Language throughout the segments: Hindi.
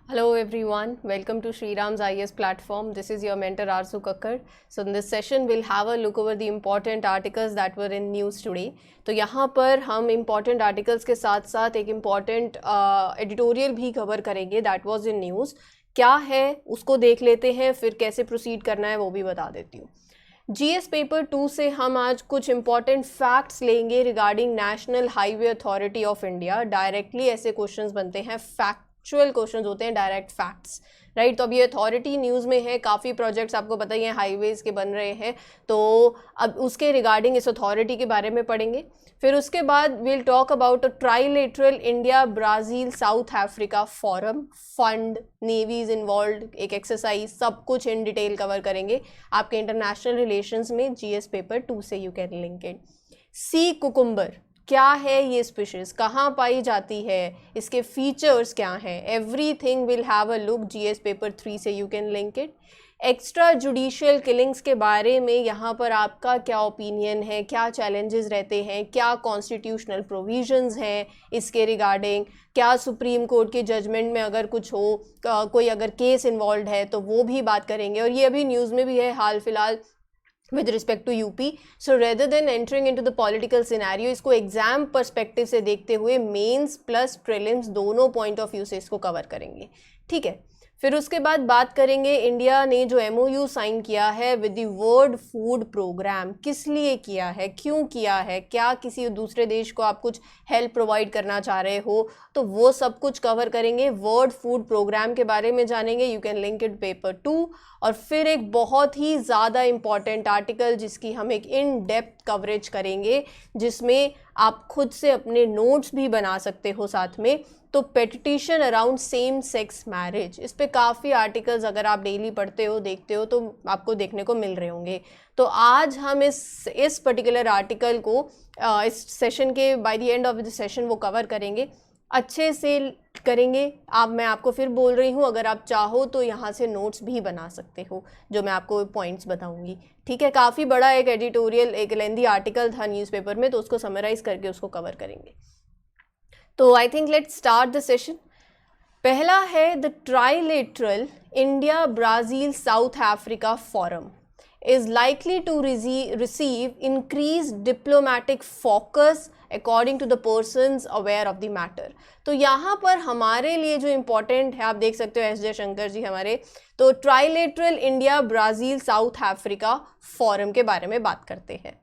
Hello everyone, welcome to Shriram's IAS platform. This is your mentor Arzu Kakkar. So in this session we'll have a look over the important articles that were in news today. तो यहाँ पर हम important articles के साथ साथ एक important editorial भी cover करेंगे that was in news. क्या है उसको देख लेते हैं, फिर कैसे proceed करना है वो भी बता देती हूँ. GS पेपर 2 से हम आज कुछ इंपॉर्टेंट फैक्ट्स लेंगे regarding national highway authority of India. Directly ऐसे क्वेश्चंस बनते हैं, फैक्चुअल क्वेश्चंस होते हैं, डायरेक्ट फैक्ट्स, राइट. तो अब ये अथॉरिटी न्यूज़ में है, काफ़ी प्रोजेक्ट्स आपको पता ही है हाईवेज के बन रहे हैं, तो अब उसके रिगार्डिंग इस अथॉरिटी के बारे में पढ़ेंगे. फिर उसके बाद will talk about a trilateral India Brazil South Africa forum fund, navies involve, एक एक्सरसाइज, सब कुछ इन डिटेल कवर करेंगे आपके इंटरनेशनल रिलेशंस में. GS पेपर 2 से you can link it. Sea cucumber, क्या है ये स्पीशीज, कहाँ पाई जाती है, इसके फीचर्स क्या हैं, everything will have a look. GS paper 3 से you can link it. Extra judicial killings के बारे में यहाँ पर आपका क्या ओपिनियन है, क्या चैलेंजेस रहते हैं, क्या कॉन्स्टिट्यूशनल प्रोविजंस हैं इसके रिगार्डिंग, क्या सुप्रीम कोर्ट के जजमेंट में अगर कुछ हो, कोई अगर केस इन्वॉल्व है तो वो भी बात करेंगे. और ये अभी न्यूज़ में भी है हाल फिलहाल with respect to UP. So rather than entering into the political scenario, इसको एग्जाम पर्सपेक्टिव से देखते हुए मेंस प्लस प्रीलिम्स दोनों पॉइंट ऑफ व्यू से इसको कवर करेंगे, ठीक है. फिर उसके बाद बात करेंगे इंडिया ने जो MOU साइन किया है with the world food program, किस लिए किया है, क्यों किया है, क्या किसी दूसरे देश को आप कुछ हेल्प प्रोवाइड करना चाह रहे हो, तो वो सब कुछ कवर करेंगे. वर्ल्ड फूड प्रोग्राम के बारे में जानेंगे, you can link it paper 2. और फिर एक बहुत ही ज़्यादा इम्पॉर्टेंट आर्टिकल जिसकी हम एक इन डेप्थ कवरेज करेंगे, जिसमें आप खुद से अपने नोट्स भी बना सकते हो साथ में. तो petition around same sex marriage, इस पे काफ़ी आर्टिकल्स अगर आप डेली पढ़ते हो देखते हो तो आपको देखने को मिल रहे होंगे. तो आज हम इस पर्टिकुलर आर्टिकल को इस सेशन के by the end of the session वो कवर करेंगे, अच्छे से करेंगे. मैं आपको फिर बोल रही हूँ, अगर आप चाहो तो यहाँ से नोट्स भी बना सकते हो जो मैं आपको पॉइंट्स बताऊँगी, ठीक है. काफ़ी बड़ा एक एडिटोरियल, एक लेंदी आर्टिकल था न्यूज़पेपर में, तो उसको समराइज करके उसको कवर करेंगे. तो I think let's start the session. पहला है the trilateral India Brazil South Africa forum is likely to receive increased diplomatic focus according to the persons aware of the matter. तो यहाँ पर हमारे लिए जो इम्पोर्टेंट है, आप देख सकते हो S जयशंकर जी हमारे, तो trilateral India Brazil South Africa forum के बारे में बात करते हैं.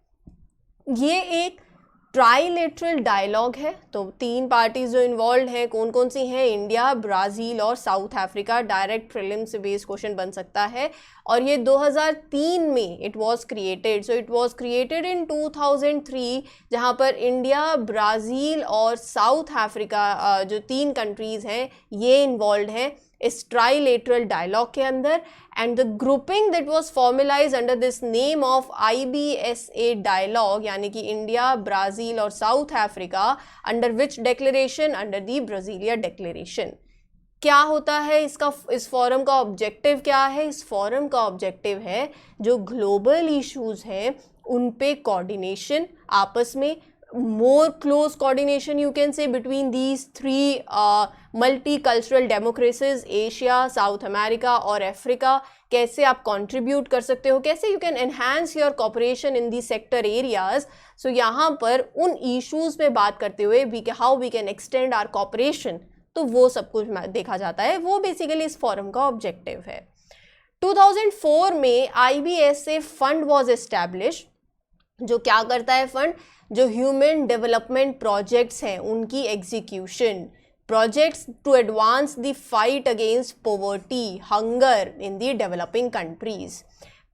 ये एक ट्राइलेटरल डायलॉग है, तो 3 पार्टीज जो इन्वॉल्व हैं कौन कौन सी हैं, इंडिया, ब्राज़ील और साउथ अफ्रीका. डायरेक्ट प्रीलिम से बेस्ड क्वेश्चन बन सकता है. और ये 2003 में it was created. So it was created in 2003, जहाँ पर इंडिया, ब्राज़ील और साउथ अफ्रीका जो 3 कंट्रीज़ हैं ये इन्वॉल्व हैं इस ट्राइलेटरल डायलॉग के अंदर. And the grouping that was formulized under this name of IBSA dialogue, यानी कि इंडिया, ब्राज़ील और South Africa, under which declaration, under the Brasilia declaration. क्या होता है इसका, इस फोरम का ऑब्जेक्टिव क्या है? इस फोरम का ऑब्जेक्टिव है जो ग्लोबल इश्यूज हैं उन पे कोऑर्डिनेशन, आपस में more close coordination you can say between these 3 multicultural democracies, Asia, South America और अफ्रीका. कैसे आप कंट्रीब्यूट कर सकते हो, कैसे you can enhance your cooperation in the sector areas. So यहाँ पर उन इश्यूज पे बात करते हुए how we can extend our cooperation, तो वो सब कुछ देखा जाता है. वो बेसिकली इस फोरम का ऑब्जेक्टिव है. 2004 में IBSA फंड वॉज एस्टैब्लिश, जो क्या करता है फंड, जो ह्यूमन डेवलपमेंट प्रोजेक्ट्स हैं उनकी execution, projects to advance the fight against poverty, hunger in the developing countries.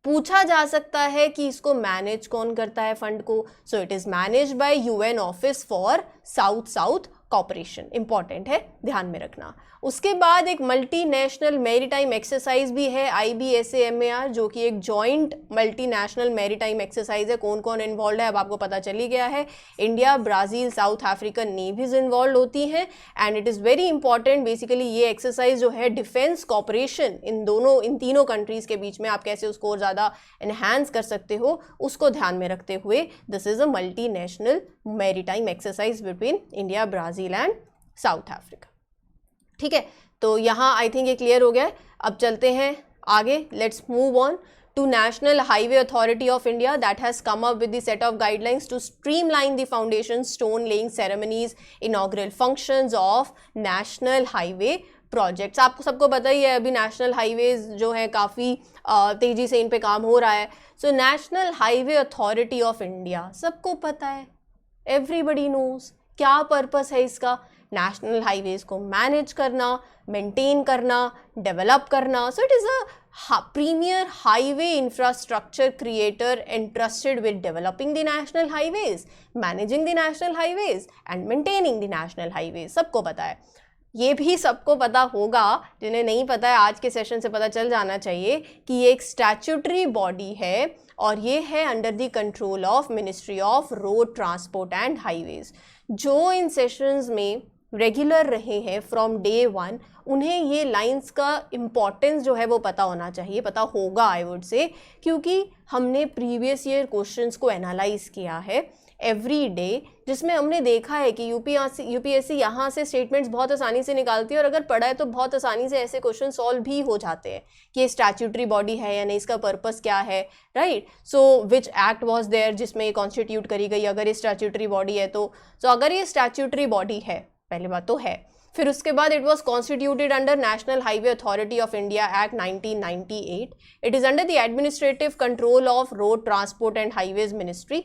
पूछा जा सकता है कि इसको मैनेज कौन करता है फंड को. So it is manage by UN office for south south cooperation. Important है, ध्यान में रखना. उसके बाद एक मल्टीनेशनल मैरीटाइम एक्सरसाइज भी है IBSA-MAR, जो कि एक जॉइंट मल्टीनेशनल मैरीटाइम एक्सरसाइज है. कौन कौन इन्वॉल्व है अब आपको पता चल ही गया है. India, Brazil, South African navies involve होती हैं. And it is very important. Basically ये एक्सरसाइज जो है डिफेंस कॉपरेशन इन तीनों कंट्रीज़ के बीच में आप कैसे उसको और ज़्यादा एनहांस कर सकते हो, उसको ध्यान में रखते हुए this is a multinational maritime exercise between India, Brazil and south Africa. ठीक है, तो यहाँ आई थिंक ये क्लियर हो गया है। अब चलते हैं आगे, let's move on to National Highway Authority of India that has come up with the set of guidelines to streamline the foundation stone laying ceremonies, inaugural functions of National Highway projects। आपको सबको पता ही है अभी नेशनल हाईवेज जो है काफ़ी तेज़ी से इन पे काम हो रहा है। So national highway authority of India, सबको पता है, एवरीबडी नोज क्या पर्पस है इसका, नेशनल हाईवेज को मैनेज करना, मेंटेन करना, डेवलप करना। So it is a premier highway infrastructure creator entrusted with developing the national highways, managing the national highways and maintaining the national highways। सबको पता है, ये भी सबको पता होगा, जिन्हें नहीं पता है आज के सेशन से पता चल जाना चाहिए कि ये एक स्टैट्यूटरी बॉडी है और ये है under the control of ministry of road transport and highways. जो इन सेशंस में रेगुलर रहे हैं फ्रॉम डे वन, उन्हें ये लाइंस का इम्पॉर्टेंस जो है वो पता होना चाहिए, पता होगा आई वुड से, क्योंकि हमने प्रीवियस ईयर क्वेश्चंस को एनालाइज किया है एवरी डे, जिसमें हमने देखा है कि यूपीएससी यहाँ से स्टेटमेंट्स बहुत आसानी से निकालती है और अगर पढ़ा है तो बहुत आसानी से ऐसे क्वेश्चन सॉल्व भी हो जाते हैं कि ये स्टैट्यूटरी बॉडी है या नहीं, इसका पर्पस क्या है, right. So which act was there जिसमें ये कॉन्स्टिट्यूट करी गई, अगर ये स्टैट्यूटरी बॉडी है तो अगर ये स्टैट्यूटरी बॉडी है, पहली बात तो है, फिर उसके बाद it was constituted under national highway authority of India act 1998। It is under the administrative control of road transport and highways ministry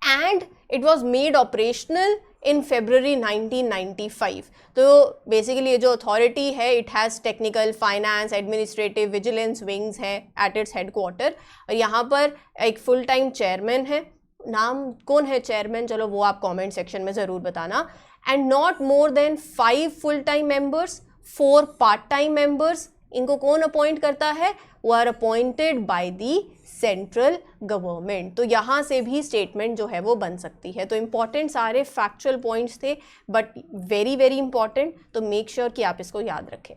and it was made operational in February 1995। तो बेसिकली ये जो अथॉरिटी है, it has technical, finance, administrative, vigilance wings है एट इट्स हेडक्वार्टर, और यहाँ पर एक फुल टाइम चेयरमैन है। नाम कौन है चेयरमैन, चलो वो आप कमेंट सेक्शन में ज़रूर बताना। And not more than 5 full time members, 4 part time members. इनको कौन अपॉइंट करता है, वो are appointed by the central government. तो यहाँ से भी स्टेटमेंट जो है वो बन सकती है। तो इंपॉर्टेंट सारे फैक्चुअल पॉइंट्स थे, बट वेरी वेरी इंपॉर्टेंट, तो मेक श्योर कि आप इसको याद रखें।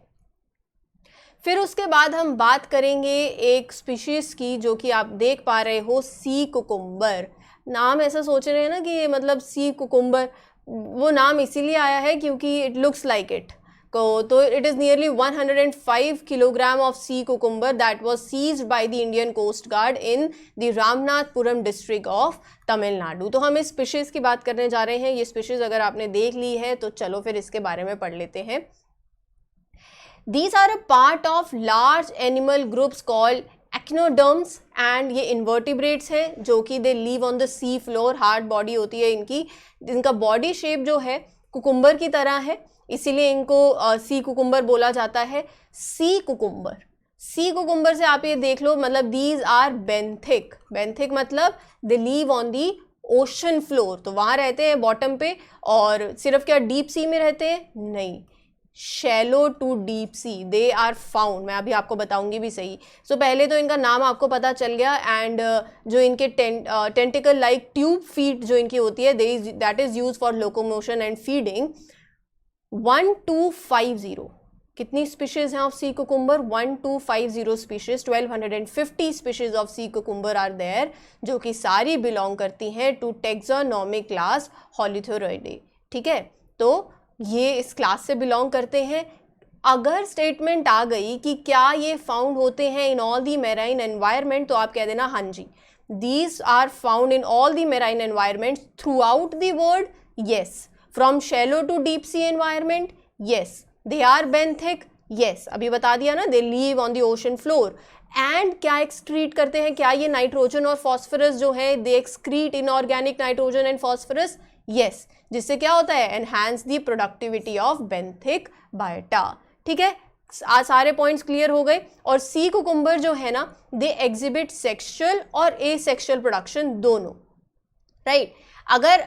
फिर उसके बाद हम बात करेंगे एक स्पीशीज़ की, जो कि आप देख पा रहे हो, सी कुकुम्बर। नाम ऐसा सोच रहे हैं ना कि मतलब सी कुकुम्बर, वो नाम इसीलिए आया है क्योंकि इट लुक्स लाइक इट। तो it is nearly 105 kilogram of sea cucumber that was seized by the Indian coast guard in the Ramanathapuram district of Tamil Nadu. तो हम इस स्पीशीज़ की बात करने जा रहे हैं। ये स्पीशीज़ अगर आपने देख ली है तो चलो फिर इसके बारे में पढ़ लेते हैं। These are a part of large animal groups called echinoderms and ये invertebrates हैं जो कि they live on the sea floor, hard body होती है इनकी। इनका body shape जो है कुकुम्बर की तरह है, इसीलिए इनको सी कुकुम्बर बोला जाता है। सी कुकुम्बर से आप ये देख लो, मतलब these are benthic। benthic मतलब they live on the ocean floor, तो वहाँ रहते हैं बॉटम पे। और सिर्फ क्या डीप सी में रहते हैं, नहीं, shallow to deep sea they are found. मैं अभी आपको बताऊंगी भी सही। सो पहले तो इनका नाम आपको पता चल गया। एंड जो इनके टेंटिकल लाइक ट्यूब फीट जो इनकी होती है, that is use for locomotion and feeding. 1250 कितनी स्पीशीज हैं of sea cucumber, 1250 species, 1250 species of sea cucumber are there, जो कि सारी बिलोंग करती हैं टू टेक्सोनोमिक क्लास हॉलिथोरोइडे। ठीक है, तो ये इस क्लास से बिलोंग करते हैं। अगर स्टेटमेंट आ गई कि क्या ये फाउंड होते हैं in all the marine environment, तो आप कह देना हाँ जी, these are found in all the marine environment throughout the world, yes. From shallow to deep sea environment, yes. They are benthic, yes, अभी बता दिया ना, they live on the ocean floor. And क्या एक्सक्रीट करते हैं, क्या ये नाइट्रोजन और फॉस्फोरस जो है, they excrete inorganic nitrogen and phosphorus, yes. जिससे क्या होता है, enhance the productivity of benthic biota. ठीक है, सारे पॉइंट्स क्लियर हो गए। और सी कुकुम्बर जो है ना, दे एग्जिबिट सेक्सुअल और एसेक्सुअल प्रोडक्शन दोनों, राइट। अगर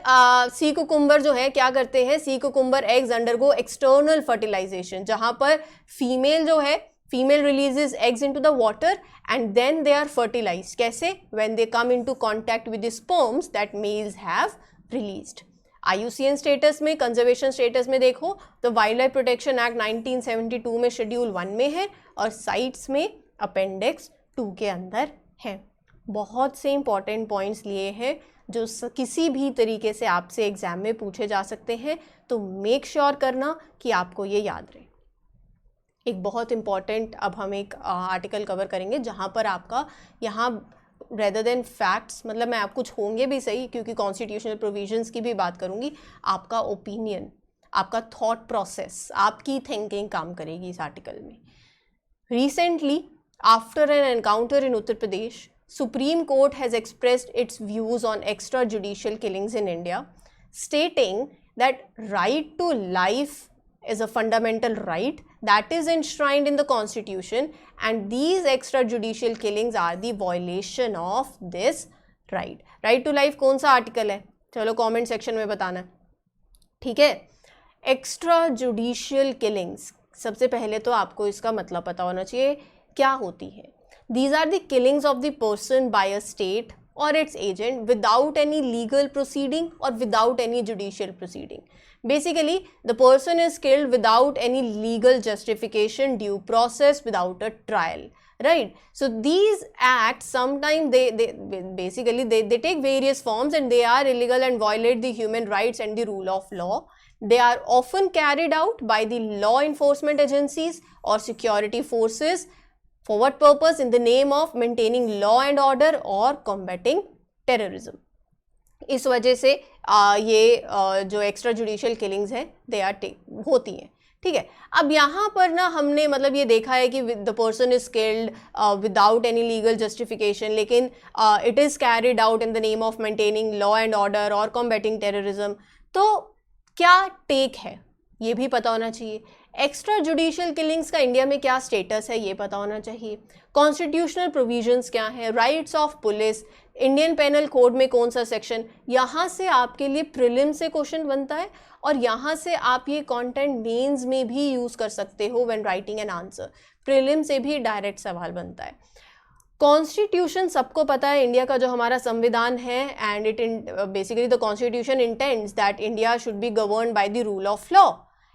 सी कुकुम्बर जो है क्या करते हैं, sea cucumber eggs undergo external fertilization, जहां पर फीमेल जो है, female releases eggs into the water and then they are fertilized. कैसे, when they come into contact with the sperms that males have released. IUCN status में, कंजर्वेशन स्टेटस में देखो तो वाइल्ड लाइफ प्रोटेक्शन एक्ट 1972 में शेड्यूल 1 में है और साइट्स में अपेंडिक्स 2 के अंदर है। बहुत से इंपॉर्टेंट पॉइंट्स लिए हैं, जो किसी भी तरीके से आपसे एग्जाम में पूछे जा सकते हैं, तो मेक श्योर करना कि आपको ये याद रहे। एक बहुत इंपॉर्टेंट अब हम एक आर्टिकल कवर करेंगे जहाँ पर आपका यहाँ रेदर देन फैक्ट्स, मतलब मैं आप कुछ होंगे भी सही क्योंकि कॉन्स्टिट्यूशनल प्रोविजंस की भी बात करूँगी, आपका ओपिनियन, आपका थॉट प्रोसेस, आपकी थिंकिंग काम करेगी इस आर्टिकल में। Recently after N encounter in Uttar Pradesh, Supreme Court has expressed its views on extrajudicial killings in India, stating that right to life is a fundamental right that is enshrined in the Constitution, and these extrajudicial killings are the violation of this right. Right to life कौन सा आर्टिकल है? चलो कमेंट सेक्शन में बताना, ठीक है। एक्स्ट्रा जुडिशियल किलिंग्स, सबसे पहले तो आपको इसका मतलब पता होना चाहिए क्या होती है। These are the killings of the person by a state or its agent without any legal proceeding or without any judicial proceeding. Basically, the person is killed without any legal justification, due process, without a trial, right? So these acts sometimes they basically they take various forms and they are illegal and violate the human rights and the rule of law. They are often carried out by the law enforcement agencies or security forces. For what purpose? In the name of maintaining law and order or combating terrorism. इस वजह से ये जो एक्स्ट्रा जुडिशियल किलिंग्स हैं दे आर होती हैं, ठीक है। अब यहाँ पर ना हमने मतलब ये देखा है कि the person is killed without any legal justification, लेकिन it is carried out in the name of maintaining law and order और कॉम्बैटिंग टेररिज्म। तो क्या टेक है ये भी पता होना चाहिए। एक्स्ट्रा जुडिशियल किलिंग्स का इंडिया में क्या स्टेटस है ये पता होना चाहिए। कॉन्स्टिट्यूशनल प्रोविजंस क्या हैं, rights of police, Indian penal code में कौन सा सेक्शन, यहाँ से आपके लिए प्रीलिम से क्वेश्चन बनता है और यहाँ से आप ये कंटेंट मेंस में भी यूज़ कर सकते हो when writing an answer. Prelim से भी डायरेक्ट सवाल बनता है। कॉन्स्टिट्यूशन सबको पता है, इंडिया का जो हमारा संविधान है, and it basically the constitution intends that India should be governed by the rule of law,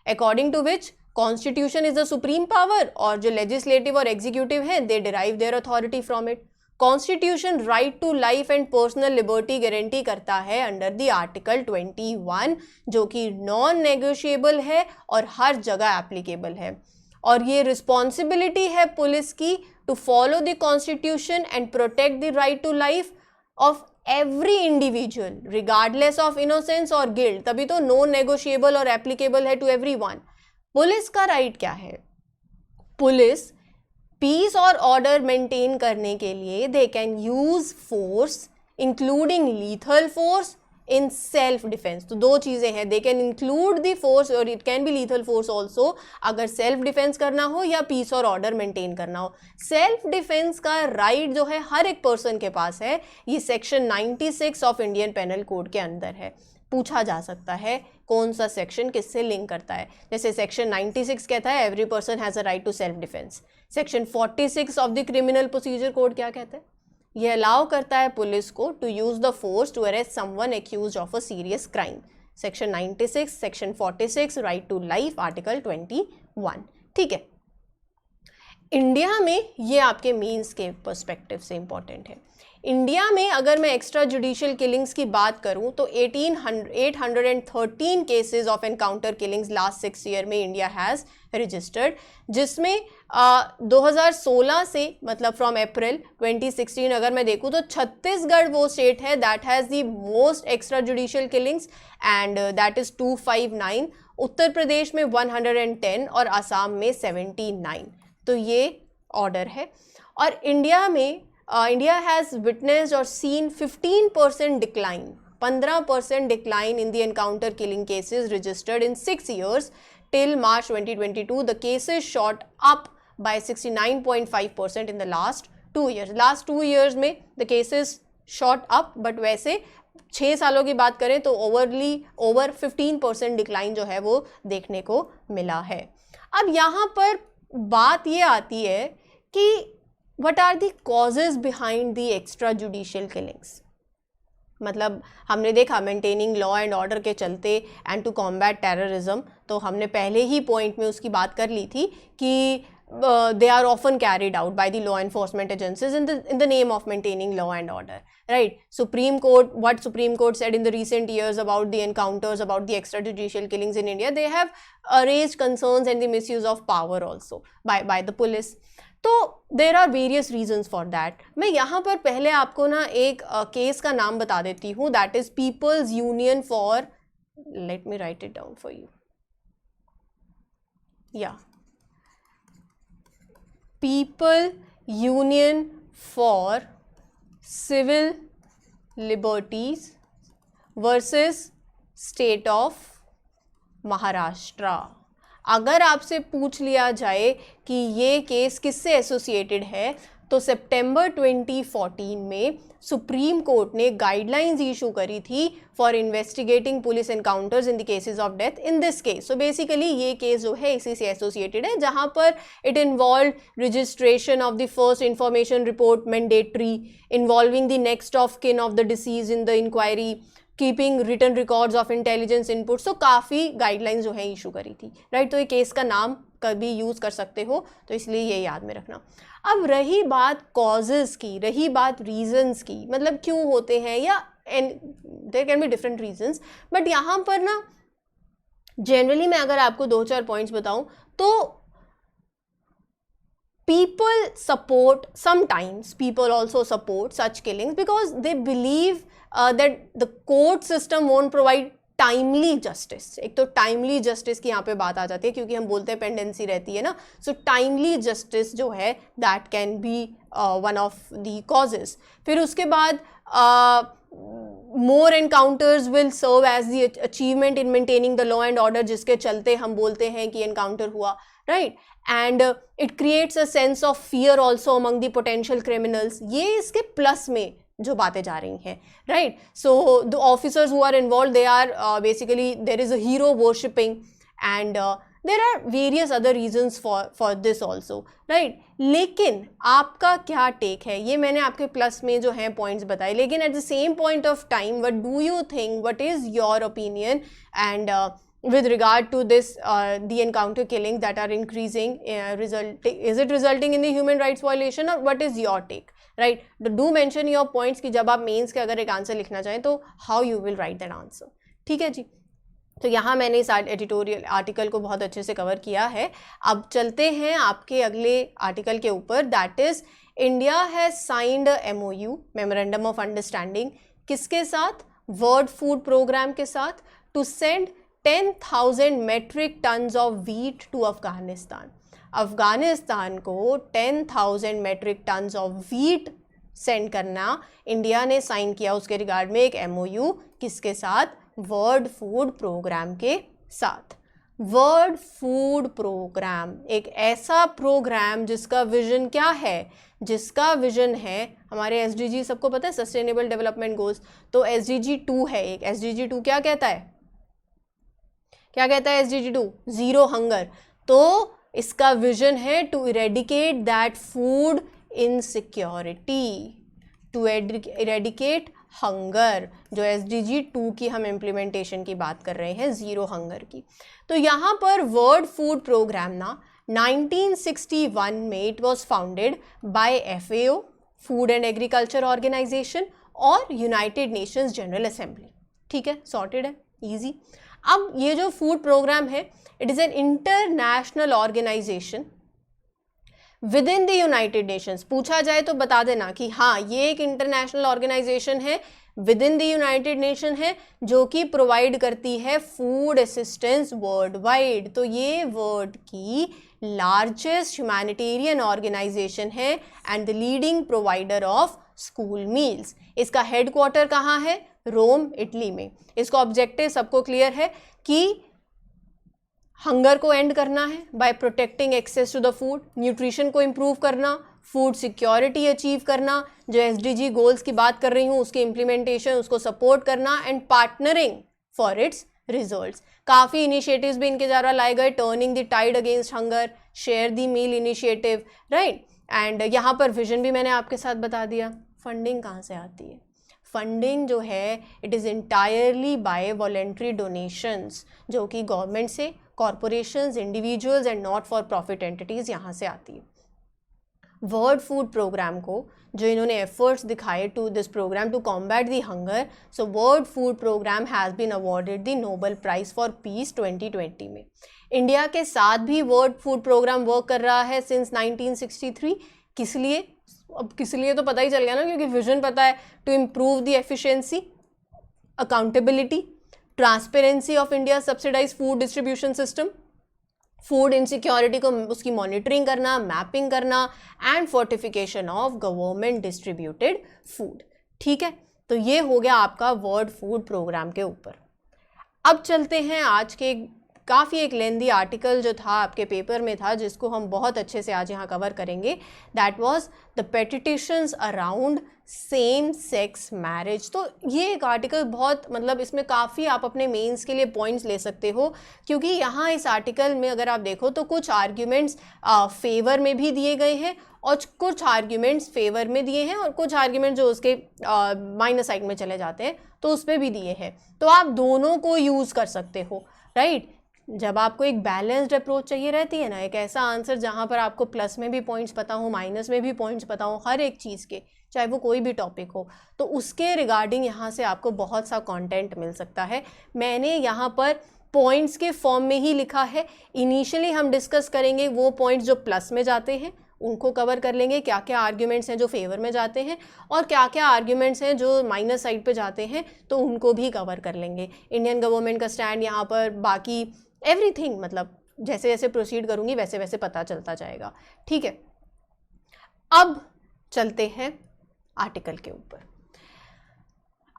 according to which constitution is the supreme power, और जो लेजिस्लेटिव और एग्जीक्यूटिव है they derive their authority from it. Constitution right to life and personal liberty guarantee करता है अंडर द आर्टिकल 21, जो कि नॉन नेगोशिएबल है और हर जगह एप्लीकेबल है। और ये रिस्पॉन्सिबिलिटी है पुलिस की to follow the constitution and protect the right to life of every individual regardless of innocence और गिल्ट, तभी तो नॉन नेगोशिएबल और एप्लीकेबल है टू एवरीवन। पुलिस का राइट क्या है? पुलिस पीस और ऑर्डर मेंटेन करने के लिए they can use force including lethal force in self defense. तो दो चीज़ें हैं, they can include the force और it can be lethal force also, अगर सेल्फ डिफेंस करना हो या पीस और ऑर्डर मेंटेन करना हो। सेल्फ डिफेंस का राइट जो है हर एक पर्सन के पास है, ये section 96 of Indian penal code के अंदर है। पूछा जा सकता है कौन सा सेक्शन किससे लिंक करता है। जैसे सेक्शन 96 कहता है every person has a right to self defence. Section 46 of the criminal procedure code क्या कहता है? ये अलाउ करता है पुलिस को to use the force to arrest someone accused of a serious crime. Section 96, section 46, right to life, article 21, ठीक है। इंडिया में ये आपके मीन्स के पर्सपेक्टिव से इंपॉर्टेंट है। इंडिया में अगर मैं एक्स्ट्रा जुडिशियल किलिंग्स की बात करूं तो 813 cases of encounter killings last 6 year में इंडिया हैज़ रजिस्टर्ड, जिसमें 2016 से मतलब फ्रॉम अप्रैल 2016 अगर मैं देखूं तो छत्तीसगढ़ वो स्टेट है that has the most extra judicial killings and that is 259, Uttar Pradesh में 110 और असम में 79। तो ये ऑर्डर है। और इंडिया में India has witnessed or seen 15% decline, 15% decline in the encounter killing cases registered in 6 years till March 2022. The cases shot up by 69.5% in the last 2 years. Last 2 years में the cases shot up, but वैसे 6 सालों की बात करें तो over 15% डिक्लाइन जो है वो देखने को मिला है। अब यहाँ पर बात ये आती है कि what are the causes behind the extrajudicial killings? मतलब हमने देखा मेंटेनिंग लॉ एंड ऑर्डर के चलते एंड टू कॉम्बैट टेररिज्म, तो हमने पहले ही पॉइंट में उसकी बात कर ली थी कि they are often carried out by the law enforcement agencies in the name of maintaining law and order, right? What Supreme Court said in the recent years about the encounters, about the extrajudicial killings in India, they have raised concerns and the misuse of power also by the police. तो there are various reasons for that. मैं यहाँ पर पहले आपको ना एक केस का नाम बता देती हूँ, that is people's union for, let me write it down for you, या people union for civil liberties versus state of Maharashtra. अगर आपसे पूछ लिया जाए कि ये केस किससे एसोसिएटेड है, तो सितंबर 2014 में सुप्रीम कोर्ट ने गाइडलाइंस इशू करी थी for investigating police encounters in the cases of death in this case. So basically ये केस जो है इसी से एसोसिएटेड है, जहां पर it involve registration of the first information report mandatory, involving the next of kin of the deceased in the inquiry, keeping written records of intelligence input. So काफ़ी गाइडलाइंस जो है इशू करी थी, राइट? तो ये केस का नाम कभी यूज़ कर सकते हो, तो इसलिए ये याद में रखना. अब रही बात कॉजेज़ की, रही बात रीजंस की, मतलब क्यों होते हैं, या there can be different reasons, but यहाँ पर ना जनरली मैं अगर आपको 2-4 पॉइंट्स बताऊँ तो people support, sometimes people also support such killings because they believe that the court system won't provide timely justice. एक तो timely justice की यहाँ पे बात आ जाती है, क्योंकि हम बोलते हैं pendency रहती है ना, so timely justice जो है that can be one of the causes. फिर उसके बाद more encounters will serve as the achievement in maintaining the law and order, जिसके चलते हम बोलते हैं कि encounter हुआ, right? And it creates a sense of fear also among the potential criminals. ये इसके प्लस में जो बातें जा रही हैं, right? So the officers who are involved, they are basically there is a hero worshipping, and there are various other reasons for this also, right? लेकिन आपका क्या टेक है, ये मैंने आपके प्लस में जो हैं पॉइंट्स बताए, लेकिन eight the same point of time what do you think, what is your opinion and with regard to this the encounter killings that are increasing, is it resulting in the human rights violation, or what is your take, right? Do mention your points कि जब आप मेंस के अगर एक आंसर लिखना चाहें तो how you will write that answer. ठीक है जी, तो यहाँ मैंने इस एडिटोरियल आर्टिकल को बहुत अच्छे से कवर किया है. अब चलते हैं आपके अगले आर्टिकल के ऊपर, that is India has signed MOU, memorandum of understanding, किसके साथ? वर्ल्ड फूड प्रोग्राम के साथ, to send 10,000 metric tons of wheat to Afghanistan. Afghanistan को 10,000 metric tons of wheat send करना इंडिया ने साइन किया उसके रिगार्ड में एक MOU, किसके साथ? वर्ल्ड फूड प्रोग्राम के साथ. वर्ल्ड फूड प्रोग्राम एक ऐसा प्रोग्राम जिसका विजन क्या है? जिसका विजन है हमारे SDG, सबको पता है, सस्टेनेबल डेवलपमेंट गोल्स. तो SDG 2 है एक. SDG 2 क्या कहता है? क्या कहता है SDG 2? Zero hunger. तो इसका विजन है to eradicate that food insecurity, to eradicate hunger, जो SDG 2 की हम इम्प्लीमेंटेशन की बात कर रहे हैं, ज़ीरो हंगर की. तो यहाँ पर वर्ल्ड फूड प्रोग्राम ना 1961 में it was founded by FAO, food and agriculture organisation, और यूनाइटेड नेशंस जनरल असेंबली. ठीक है, सॉर्टेड है, ईजी. अब ये जो फूड प्रोग्राम है, it is an international organisation within the united nations. पूछा जाए तो बता देना कि हाँ ये एक इंटरनेशनल ऑर्गेनाइजेशन है, within the united nation है, जो कि प्रोवाइड करती है फूड असिस्टेंस वर्ल्ड वाइड. तो ये वर्ल्ड की लार्जेस्ट ह्यूमैनिटेरियन ऑर्गेनाइजेशन है and the leading provider of school meals. इसका हेडक्वार्टर कहाँ है? रोम, इटली में. इसका ऑब्जेक्टिव सबको क्लियर है कि हंगर को एंड करना है by protecting access to the food, nutrition को इम्प्रूव करना, फूड सिक्योरिटी अचीव करना, जो SDG गोल्स की बात कर रही हूँ उसकी इम्प्लीमेंटेशन, उसको सपोर्ट करना, and partnering for its results. काफ़ी इनिशिएटिव्स भी इनके द्वारा लाए गए, turning the tide against hunger, share the meal initiative, right. And यहाँ पर विजन भी मैंने आपके साथ बता दिया. फंडिंग कहाँ से आती है? फंडिंग जो है it is entirely by voluntary donations, जो कि गवर्नमेंट से, corporations, individuals and not for profit entities यहाँ से आती है। वर्ल्ड फूड प्रोग्राम को जो इन्होंने एफर्ट्स दिखाए to this program to combat the hunger, so world food program has been awarded the Nobel prize for peace 2020 में। इंडिया के साथ भी वर्ल्ड फूड प्रोग्राम वर्क कर रहा है सिंस 1963। किस लिए? अब किस लिए तो पता ही चल गया ना, क्योंकि विजन पता है, to improve the efficiency, accountability, transparency of India subsidise food distribution system, food insecurity को उसकी मॉनिटरिंग करना, मैपिंग करना and fortification of government distributed food. ठीक है, तो ये हो गया आपका वर्ल्ड फूड प्रोग्राम के ऊपर। अब चलते हैं आज के काफ़ी एक लेंदी आर्टिकल जो था आपके पेपर में था, जिसको हम बहुत अच्छे से आज यहाँ कवर करेंगे। That was the petitions around same sex marriage. तो ये एक आर्टिकल बहुत मतलब इसमें काफ़ी आप अपने मेंस के लिए पॉइंट्स ले सकते हो, क्योंकि यहाँ इस आर्टिकल में अगर आप देखो तो कुछ आर्ग्यूमेंट्स फेवर में भी दिए गए हैं और कुछ आर्ग्यूमेंट्स फेवर में दिए हैं और कुछ आर्ग्यूमेंट जो उसके माइनस साइड में चले जाते हैं तो उस पर भी दिए हैं। तो आप दोनों को यूज़ कर सकते हो, राइट। जब आपको एक बैलेंस्ड अप्रोच चाहिए रहती है ना, एक ऐसा आंसर जहाँ पर आपको प्लस में भी पॉइंट्स पता हो, माइनस में भी पॉइंट्स पता हो, हर एक चीज़ के, चाहे वो कोई भी टॉपिक हो, तो उसके रिगार्डिंग यहाँ से आपको बहुत सा कंटेंट मिल सकता है। मैंने यहाँ पर पॉइंट्स के फॉर्म में ही लिखा है। इनिशियली हम डिस्कस करेंगे वो पॉइंट्स जो प्लस में जाते हैं, उनको कवर कर लेंगे, क्या क्या आर्ग्यूमेंट्स हैं जो फेवर में जाते हैं और क्या क्या आर्ग्यूमेंट्स हैं जो माइनस साइड पे जाते हैं, तो उनको भी कवर कर लेंगे। इंडियन गवर्नमेंट का स्टैंड यहाँ पर, बाकी एवरीथिंग, मतलब जैसे जैसे प्रोसीड करूँगी वैसे वैसे पता चलता जाएगा। ठीक है, अब चलते हैं आर्टिकल के ऊपर।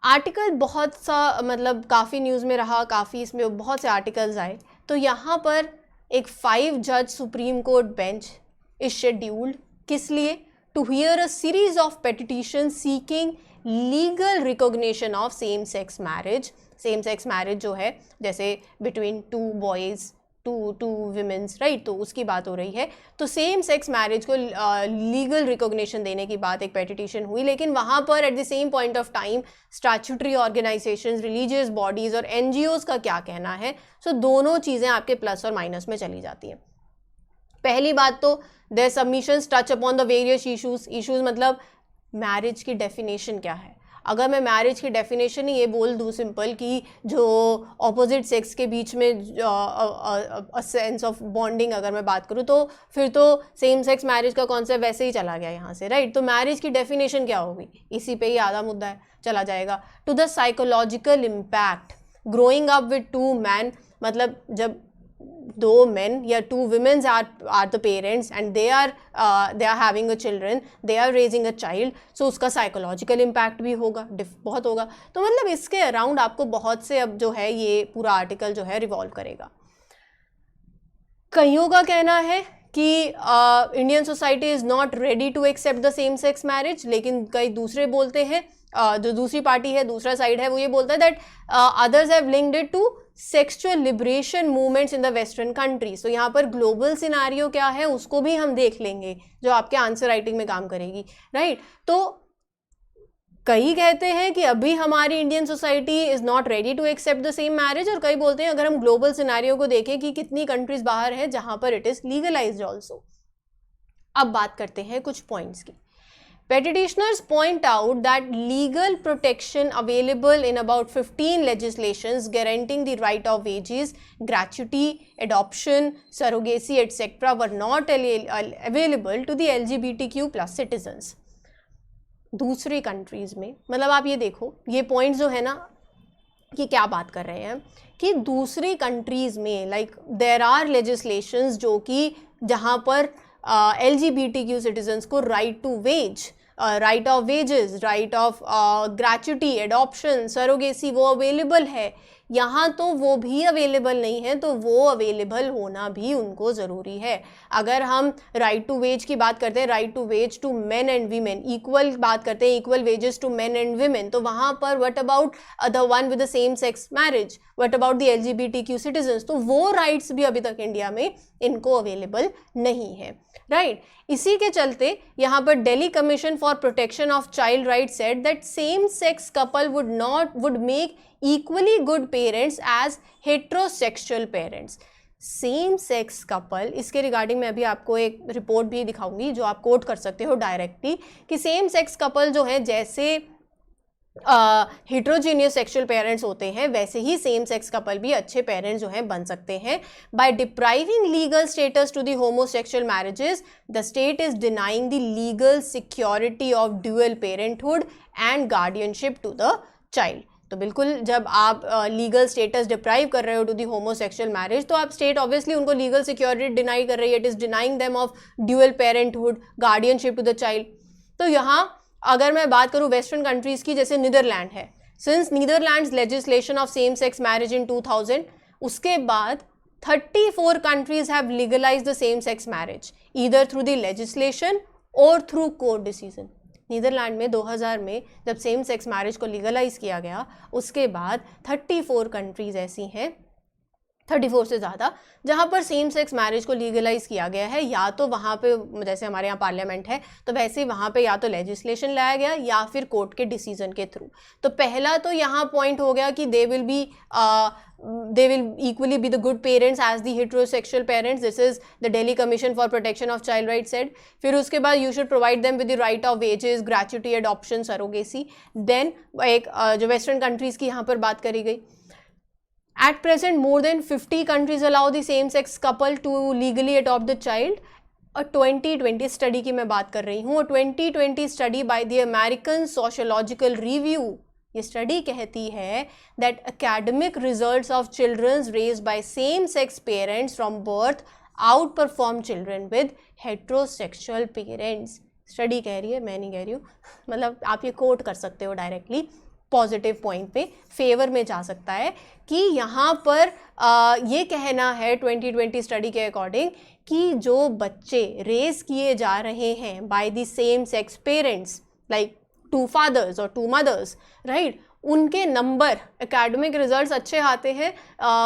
आर्टिकल बहुत सा मतलब काफ़ी न्यूज़ में रहा, काफ़ी इसमें बहुत से आर्टिकल्स आए। तो यहाँ पर एक 5 जज supreme court bench is scheduled, किस लिए? To hear a series of petition seeking legal recognition of same sex marriage. Same sex marriage जो है जैसे between 2 boys, to womens, right, तो उसकी बात हो रही है। तो सेम सेक्स मैरिज को लीगल रिकॉग्निशन देने की बात एक पेटिशन हुई, लेकिन वहाँ पर at the same point of time statutory organisations, religious bodies और एनजीओज़ का क्या कहना है। सो दोनों चीज़ें आपके प्लस और माइनस में चली जाती हैं। पहली बात तो their submissions touch upon the various issues मतलब मैरिज की डेफिनेशन क्या है। अगर मैं मैरिज की डेफिनेशन ही ये बोल दूँ सिंपल कि जो ऑपोजिट सेक्स के बीच में सेंस ऑफ बॉन्डिंग अगर मैं बात करूँ, तो फिर तो सेम सेक्स मैरिज का कॉन्सेप्ट वैसे ही चला गया यहाँ से, राइट। तो मैरिज की डेफिनेशन क्या होगी, इसी पे ही आधा मुद्दा है, चला जाएगा। To the psychological impact growing up with 2 man, मतलब जब 2 men या 2 women are the parents and they are having a children, they are raising a child, so उसका साइकोलॉजिकल इम्पैक्ट भी होगा, बहुत होगा। तो मतलब इसके अराउंड आपको बहुत से अब जो है ये पूरा आर्टिकल जो है रिवॉल्व करेगा। कईयों का कहना है कि Indian society is not ready to accept the same sex marriage, लेकिन कई दूसरे बोलते हैं, जो दूसरी पार्टी है, दूसरा साइड है, वो ये बोलता है that others have linked it to sexual liberation movements in the western country. So यहाँ पर ग्लोबल सिनारियो क्या है उसको भी हम देख लेंगे, जो आपके आंसर राइटिंग में काम करेगी, राइट। तो कई कहते हैं कि अभी हमारी Indian society is not ready to accept the same marriage, और कई बोलते हैं अगर हम ग्लोबल सिनारियो को देखें कि कितनी कंट्रीज बाहर है जहाँ पर इट इज़ लीगलाइज्ड ऑल्सो। अब बात करते हैं कुछ पॉइंट्स की। Petitioners point out that legal protection available in about 15 legislations guaranteeing the right of wages, gratuity, adoption, surrogacy, etc. were not available to the LGBTQ+ citizens. दूसरी कंट्रीज़ में, मतलब आप ये देखो, ये पॉइंट्स जो है ना कि क्या बात कर रहे हैं कि दूसरी कंट्रीज़ में लाइक देयर आर लेजिस्लेशंस जो कि जहाँ पर LGBTQ सिटीजन्स को right to wage, right of wages, right of gratuity, adoption, surrogacy वो अवेलेबल है, यहाँ तो वो भी अवेलेबल नहीं है, तो वो अवेलेबल होना भी उनको ज़रूरी है। अगर हम राइट टू वेज की बात करते हैं, right to wage to men and women, equal बात करते हैं, equal wages to men and women, तो वहाँ पर what about the one with the same sex marriage, what about the LGBTQ citizens, तो वो राइट्स भी अभी तक इंडिया में इनको अवेलेबल नहीं है, राइट। इसी के चलते यहाँ पर Delhi commission for protection of child rights said that same sex couple would make equally good parents as heterosexual parents. Same sex couple, इसके रिगार्डिंग मैं अभी आपको एक रिपोर्ट भी दिखाऊंगी जो आप कोट कर सकते हो डायरेक्टली, कि सेम सेक्स कपल जो है जैसे हेट्रोजीनियस सेक्सुअल पेरेंट्स होते हैं वैसे ही सेम सेक्स कपल भी अच्छे पेरेंट्स जो हैं बन सकते हैं। By depriving legal status to the homosexual marriages, the state is denying the legal security of dual parenthood and guardianship to the child. तो बिल्कुल जब आप लीगल स्टेटस डिप्राइव कर रहे हो टू दी होमोसेक्सुअल मैरिज, तो आप स्टेट ऑब्वियसली उनको लीगल सिक्योरिटी डिनाई कर रही है, it is denying them of dual parenthood, guardianship to the child. तो यहाँ अगर मैं बात करूँ वेस्टर्न कंट्रीज की, जैसे नीदरलैंड है, since Netherlands legislation of same sex marriage in 2000, उसके बाद 34 countries have legalised the same sex marriage either through the legislation और थ्रू कोर्ट डिसीजन। नीदरलैंड में 2000 में जब सेम सेक्स मैरिज को लीगलाइज किया गया, उसके बाद 34 कंट्रीज ऐसी हैं, 34 से ज़्यादा, जहाँ पर सेम सेक्स मैरिज को लीगलाइज किया गया है। या तो वहाँ पे जैसे हमारे यहाँ पार्लियामेंट है, तो वैसे ही वहाँ पे या तो लेजिस्लेशन लाया गया या फिर कोर्ट के डिसीजन के थ्रू। तो पहला तो यहाँ पॉइंट हो गया कि they will equally be the good parents as the heterosexual parents. This is the Delhi Commission for Protection of Child Rights said. फिर उसके बाद you should provide them with the right of wages, gratuity, adoption, surrogacy. Then एक जो वेस्टर्न कंट्रीज़ की यहाँ पर बात करी गई, at present more than 50 countries allow the same sex couple to legally adopt the child. और 2020 स्टडी की मैं बात कर रही हूँ, 2020 study by the American sociological review, ये स्टडी कहती है that academic results of childrens raised by same sex parents from birth outperform children with heterosexual parents. Study कह रही है, मैं नहीं कह रही हूँ, मतलब आप ये कोट कर सकते हो डायरेक्टली, पॉजिटिव पॉइंट पे फेवर में जा सकता है कि यहाँ पर ये कहना है 2020 स्टडी के अकॉर्डिंग कि जो बच्चे रेज किए जा रहे हैं bye the same sex parents, like 2 fathers और 2 mothers, राइट, उनके नंबर एकेडमिक रिजल्ट्स अच्छे आते हैं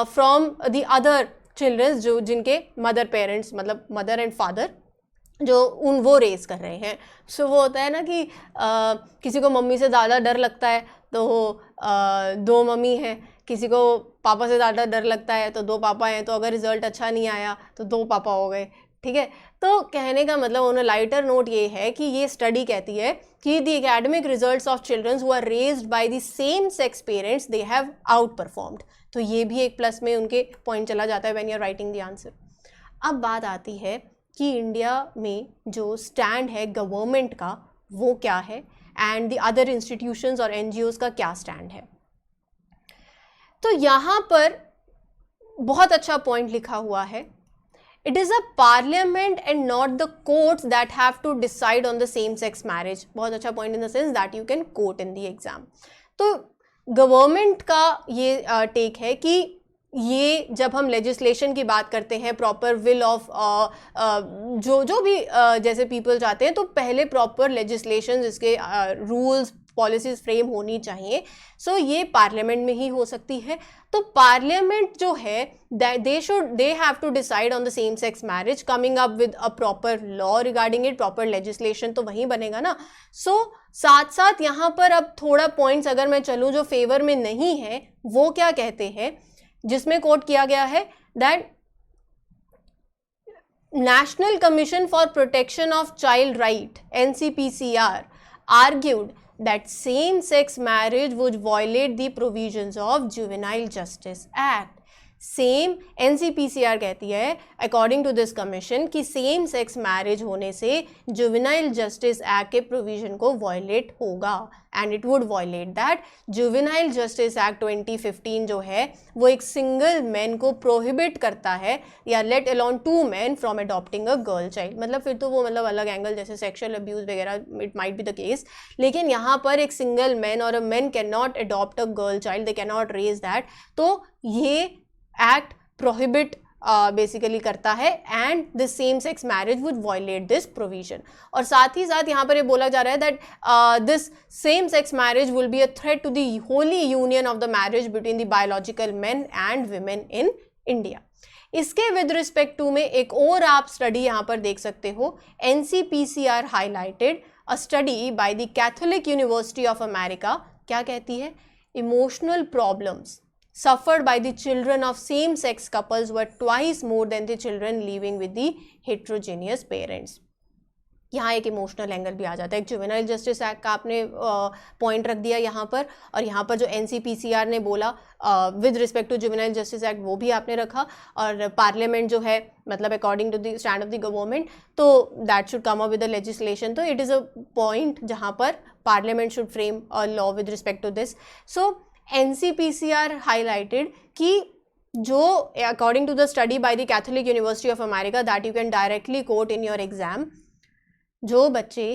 फ्रॉम द अदर चिल्ड्रंस जो जिनके मदर पेरेंट्स, मतलब मदर एंड फादर जो वो रेस कर रहे हैं। सो वो होता है ना कि किसी को मम्मी से ज़्यादा डर लगता है तो 2 मम्मी हैं, किसी को पापा से ज़्यादा डर लगता है तो 2 पापा हैं, तो अगर रिजल्ट अच्छा नहीं आया तो 2 पापा हो गए, ठीक है। तो कहने का मतलब ऑन अ लाइटर नोट ये है कि ये स्टडी कहती है कि the academic results of childrens who are raised by the same sex parents they have outperformed. तो ये भी एक प्लस में उनके पॉइंट चला जाता है when you are writing the answer. अब बात आती है कि इंडिया में जो स्टैंड है गवर्नमेंट का वो क्या है एंड द अदर इंस्टीट्यूशंस और NGOs का क्या स्टैंड है। तो यहाँ पर बहुत अच्छा पॉइंट लिखा हुआ है, it is a parliament and not the courts that have to decide on the same sex marriage. बहुत अच्छा point in the sense that you can quote in the exam. तो गवर्नमेंट का ये टेक है कि ये जब हम लेजिस्लेशन की बात करते हैं, प्रॉपर विल ऑफ जो भी जैसे पीपल चाहते हैं, तो पहले प्रॉपर लेजिस्लेशन, इसके रूल्स पॉलिसीज फ्रेम होनी चाहिए। सो ये पार्लियामेंट में ही हो सकती है। तो पार्लियामेंट जो है they have to decide on the same sex marriage, coming up with a proper law regarding it, proper legislation तो वहीं बनेगा ना। सो साथ साथ यहाँ पर अब थोड़ा पॉइंट्स अगर मैं चलूँ जो फेवर में नहीं है, वो क्या कहते हैं, जिसमें कोट किया गया है that national commission for protection of child right NCPCR argued that same-sex marriage would violate the provisions of Juvenile Justice Act. Same NCPCR कहती है अकॉर्डिंग टू दिस कमीशन कि सेम सेक्स मैरिज होने से जुवेनाइल जस्टिस एक्ट के प्रोविजन को वायलेट होगा and it would violate that. Juvenile justice act 2015 जो है वो एक सिंगल मैन को प्रोहिबिट करता है या let alone two man from adopting a girl child. मतलब फिर तो वो मतलब अलग एंगल, जैसे सेक्शुअल अब्यूज वगैरह it might be the case, लेकिन यहाँ पर एक सिंगल मैन और a man can not adopt a girl child, they can not raise that. तो ये एक्ट प्रोहिबिट बेसिकली करता है and the same sex marriage would violate this provision. और साथ ही साथ यहाँ पर ये बोला जा रहा है that this same sex marriage will be a threat to the holy union of the marriage between the biological men and women in India. इसके विद रिस्पेक्ट टू में एक और आप स्टडी यहाँ पर देख सकते हो, NCPCR highlighted a study by the Catholic University of America. क्या कहती है? Emotional problems suffered by the children of same-sex couples were twice more than the children living with the heterogeneous parents। यहाँ एक इमोशनल एंगल भी आ जाता है। एक जुवेनाइल जस्टिस एक्ट का आपने पॉइंट रख दिया यहाँ पर, और यहाँ पर जो NCPCR ने बोला with respect to juvenile justice act वो भी आपने रखा, और पार्लियामेंट जो है मतलब according to the stand of the government तो that should come up with the legislation. तो इट इज़ अ पॉइंट जहाँ पर parliament should frame a law with respect to this. So NCPCR highlighted कि जो according to the study by the Catholic University of America that you can directly coat in your exam, जो बच्चे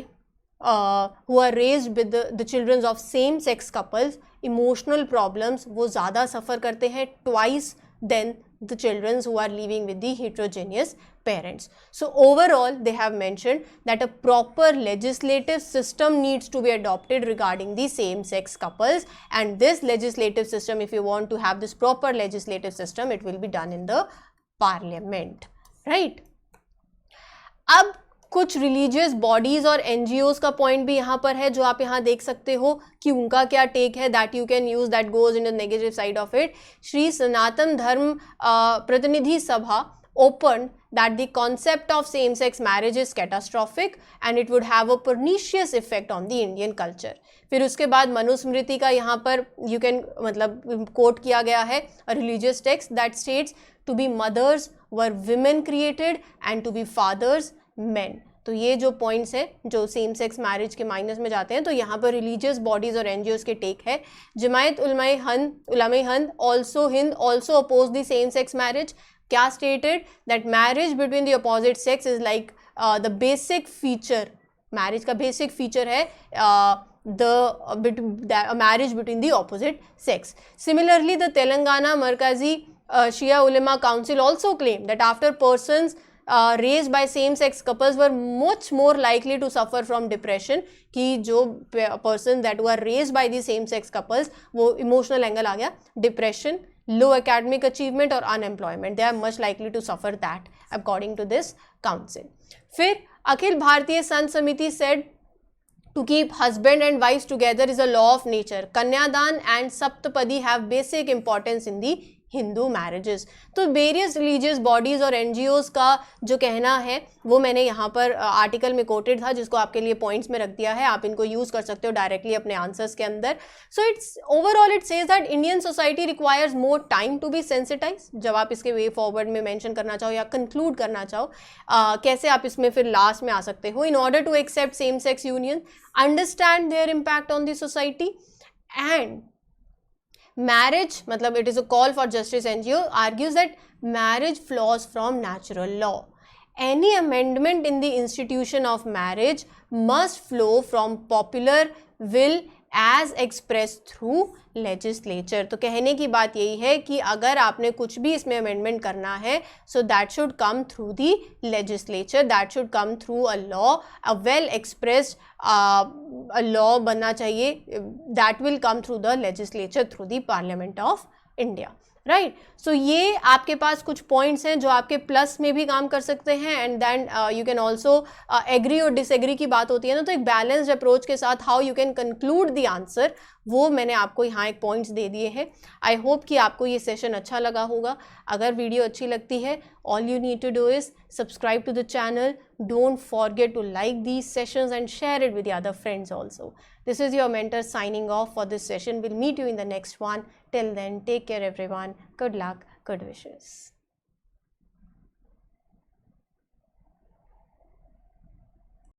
who are raised with the childrens of same sex couples, emotional problems वो ज़्यादा सफ़र करते हैं twice then the children who are living with the heterogeneous parents. So overall they have mentioned that a proper legislative system needs to be adopted regarding the same sex couples, and this legislative system, if you want to have this proper legislative system, it will be done in the parliament, right? अब कुछ रिलीजियस बॉडीज़ और NGOs का पॉइंट भी यहाँ पर है जो आप यहाँ देख सकते हो कि उनका क्या टेक है, that you can use that goes in the negative side of it. Shri Sanatan Dharma Pratinidhi Sabha open that the concept of same sex marriage is catastrophic and it would have a pernicious effect on the Indian culture। फिर उसके बाद मनुस्मृति का यहाँ पर you can मतलब कोट किया गया है a religious text that states to be mothers were women created and to be fathers men। तो ये जो पॉइंट्स हैं जो सेम सेक्स मैरिज के माइनस में जाते हैं, तो यहाँ पर रिलीजियस बॉडीज़ और NGOs के टेक है। Jamiat Ulama Hind also oppose the same sex marriage. क्या stated that marriage between the opposite sex is like the basic feature, marriage का बेसिक फीचर है the marriage between the opposite sex. Similarly the Telangana Markazi Shia Ulema council also claim that after persons raised by same sex couples were much more likely to suffer from depression, कि जो person that were raised by the same sex couples वो emotional angle आ गया, depression, low academic achievement और unemployment, they are much likely to suffer that according to this council। फिर अखिल भारतीय संत समिति said to keep husband and wives together is a law of nature, कन्यादान and saptapadi have basic importance in the Hindu marriages. तो वेरियस रिलीजियस बॉडीज़ और NGOs का जो कहना है वो मैंने यहाँ पर आर्टिकल में कोटेड था, जिसको आपके लिए पॉइंट्स में रख दिया है, आप इनको यूज़ कर सकते हो डायरेक्टली अपने आंसर्स के अंदर। So it's overall it says that Indian society requires more time to be sensitize. जब आप इसके वे फॉरवर्ड में मेंशन करना चाहो या कंक्लूड करना चाहो, कैसे आप इसमें फिर लास्ट में आ सकते हो, in order to accept same sex union, understand their impact on the society and marriage, matlab it is a call for justice NGO argues that marriage flows from natural law. Any amendment in the institution of marriage must flow from popular will as expressed through legislature। तो कहने की बात यही है कि अगर आपने कुछ भी इसमें अमेंडमेंट करना है, so that should come through the legislature, that should come through a law, a well expressed a law बनना चाहिए, that will come through the legislature, through the Parliament of India, right. So ये आपके पास कुछ पॉइंट्स हैं जो आपके प्लस में भी काम कर सकते हैं, and then you can also agree और डिसएग्री की बात होती है ना, तो एक बैलेंस्ड अप्रोच के साथ how you can conclude the answer, वो मैंने आपको यहाँ एक पॉइंट्स दे दिए हैं। आई होप कि आपको ये सेशन अच्छा लगा होगा। अगर वीडियो अच्छी लगती है, all you need to do is subscribe to the channel, don't forget to like these sessions and share it with the other friends also. This is your mentor signing off for this session. We'll meet you in the next one. Till then, take care everyone. Good luck. Good wishes.